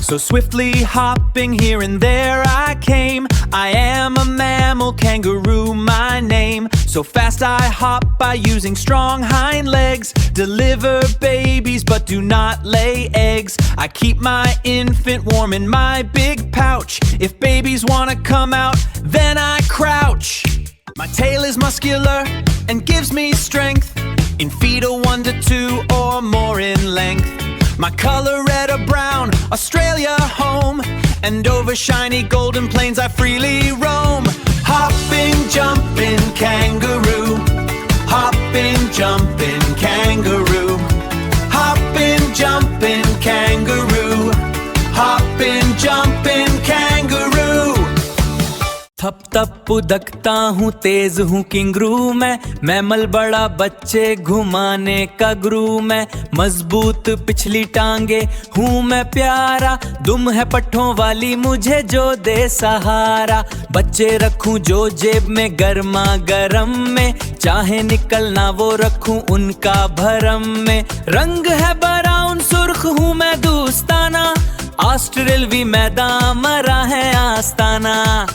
So swiftly hopping here and there I came. I am a mammal, kangaroo my name. So fast I hop by using strong hind legs. Deliver babies but do not lay eggs. I keep my infant warm in my big pouch. If babies wanna come out, then I crouch. My tail is muscular and gives me strength. In feet a 1 to 2 or more in length. My color red or brown, Australia home. And over shiny golden plains I freely roam. Hopping, jumping, kangaroo. Hopping, jumping, kangaroo. Hopping, jumping, kangaroo. Hopping, jumping, kangaroo. थप थप उदकता हूँ, तेज हूँ किंगरू मैं mammal बड़ा बच्चे घुमाने का गुरु मैं। मजबूत पिछली टांगे हूँ मैं प्यारा, दुम है पट्ठों वाली मुझे जो दे सहारा। बच्चे रखूँ जो जेब में गर्मा गरम में, चाहे निकलना वो रखूँ उनका भरम में। रंग है ब्राउन सुर्ख हूँ मैं दोस्ताना, ऑस्ट्रेलवी मैदान मरा है आस्ताना।